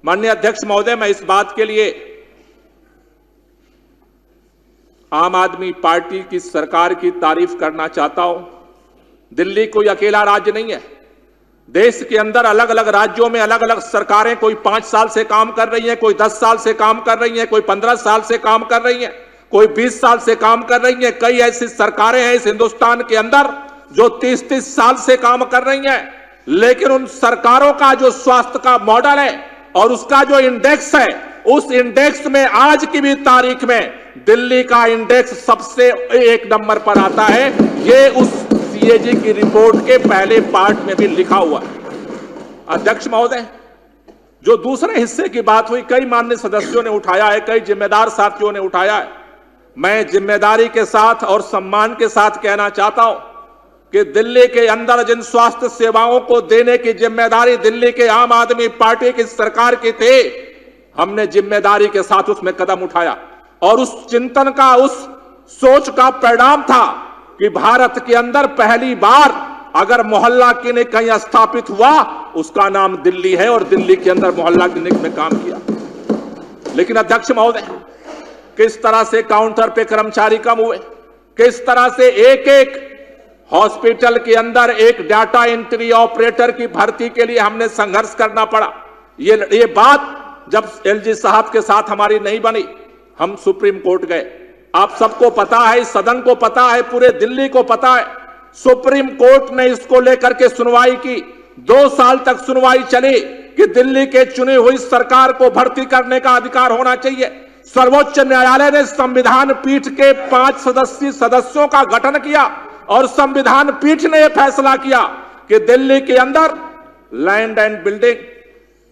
माननीय अध्यक्ष महोदय, मैं इस बात के लिए आम आदमी पार्टी की सरकार की तारीफ करना चाहता हूं। दिल्ली कोई अकेला राज्य नहीं है। देश के अंदर अलग अलग राज्यों में अलग अलग सरकारें, कोई 5 साल से काम कर रही है, कोई 10 साल से काम कर रही है, कोई 15 साल से काम कर रही है, कोई 20 साल से काम कर रही है। कई ऐसी सरकारें हैं इस हिंदुस्तान के अंदर जो 30-30 साल से काम कर रही हैं। लेकिन उन सरकारों का जो स्वास्थ्य का मॉडल है और उसका जो इंडेक्स है, उस इंडेक्स में आज की भी तारीख में दिल्ली का इंडेक्स सबसे 1 नंबर पर आता है। ये उस सीएजी की रिपोर्ट के पहले पार्ट में भी लिखा हुआ है। अध्यक्ष महोदय, जो दूसरे हिस्से की बात हुई, कई माननीय सदस्यों ने उठाया है, कई जिम्मेदार साथियों ने उठाया है। मैं जिम्मेदारी के साथ और सम्मान के साथ कहना चाहता हूं कि दिल्ली के अंदर जिन स्वास्थ्य सेवाओं को देने की जिम्मेदारी दिल्ली के आम आदमी पार्टी की सरकार की थी, हमने जिम्मेदारी के साथ उसमें कदम उठाया और उस चिंतन का, उस सोच का परिणाम था कि भारत के अंदर पहली बार अगर मोहल्ला क्लिनिक कहीं स्थापित हुआ, उसका नाम दिल्ली है और दिल्ली के अंदर मोहल्ला क्लिनिक में काम किया। लेकिन अध्यक्ष महोदय, किस तरह से काउंटर पे कर्मचारी कम हुए, किस तरह से एक एक हॉस्पिटल के अंदर एक डाटा एंट्री ऑपरेटर की भर्ती के लिए हमने संघर्ष करना पड़ा। ये बात जब एलजी साहब के साथ हमारी नहीं बनी, हम सुप्रीम कोर्ट गए। आप सबको पता है, इस सदन को पता है, पूरे दिल्ली को पता है। सुप्रीम कोर्ट ने इसको लेकर के सुनवाई की। 2 साल तक सुनवाई चली कि दिल्ली के चुनी हुई सरकार को भर्ती करने का अधिकार होना चाहिए। सर्वोच्च न्यायालय ने संविधान पीठ के 5 सदस्यों का गठन किया और संविधान पीठ ने यह फैसला किया कि दिल्ली के अंदर लैंड एंड बिल्डिंग,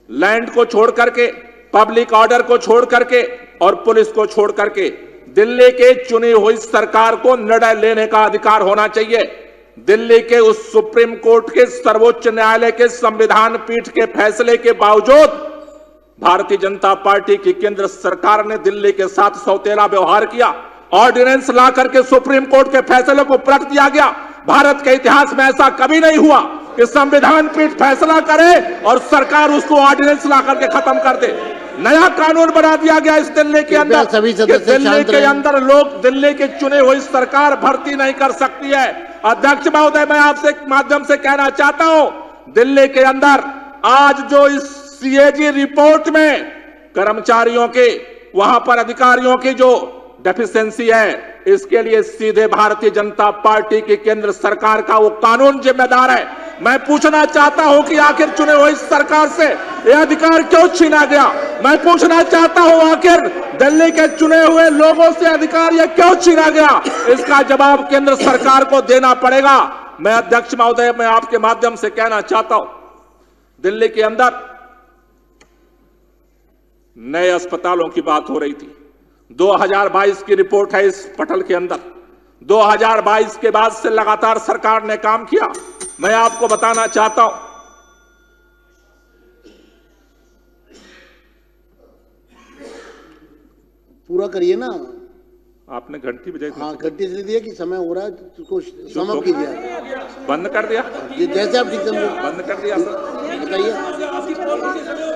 लैंड को छोड़ करके, पब्लिक ऑर्डर को छोड़ करके और पुलिस को छोड़ करके दिल्ली के चुनी हुई सरकार को निर्णय लेने का अधिकार होना चाहिए। दिल्ली के उस सुप्रीम कोर्ट के, सर्वोच्च न्यायालय के संविधान पीठ के फैसले के बावजूद भारतीय जनता पार्टी की केंद्र सरकार ने दिल्ली के साथ सौतेला व्यवहार किया। ऑर्डिनेंस ला करके सुप्रीम कोर्ट के फैसले को पलट दिया गया। भारत के इतिहास में ऐसा कभी नहीं हुआ कि संविधान पीठ फैसला करे और सरकार उसको ऑर्डिनेंस ला करके खत्म कर दे। नया कानून बना दिया गया इस दिल्ली के अंदर, दिल्ली के अंदर लोग, दिल्ली की चुनी हुई सरकार भर्ती नहीं कर सकती है। अध्यक्ष महोदय, मैं आपसे माध्यम से कहना चाहता हूं, दिल्ली के अंदर आज जो इस सीएजी रिपोर्ट में कर्मचारियों के, वहां पर अधिकारियों की जो डेफिशिएंसी है, इसके लिए सीधे भारतीय जनता पार्टी की केंद्र सरकार का वो कानून जिम्मेदार है। मैं पूछना चाहता हूं कि आखिर चुने हुई सरकार से यह अधिकार क्यों छीना गया? मैं पूछना चाहता हूं, आखिर दिल्ली के चुने हुए लोगों से अधिकार यह क्यों छीना गया? इसका जवाब केंद्र सरकार को देना पड़ेगा। मैं अध्यक्ष महोदय, मैं आपके माध्यम से कहना चाहता हूं, दिल्ली के अंदर नए अस्पतालों की बात हो रही थी। 2022 की रिपोर्ट है इस पटल के अंदर। 2022 के बाद से लगातार सरकार ने काम किया। मैं आपको बताना चाहता हूं, पूरा करिए ना। आपने घंटी बजाई थी। हाँ, घंटी से दिया कि समय हो रहा है, तो उसको समाप्त कीजिए। बंद कर दिया, जैसे आप ठीक समझो। बंद कर दिया सर, बताइए।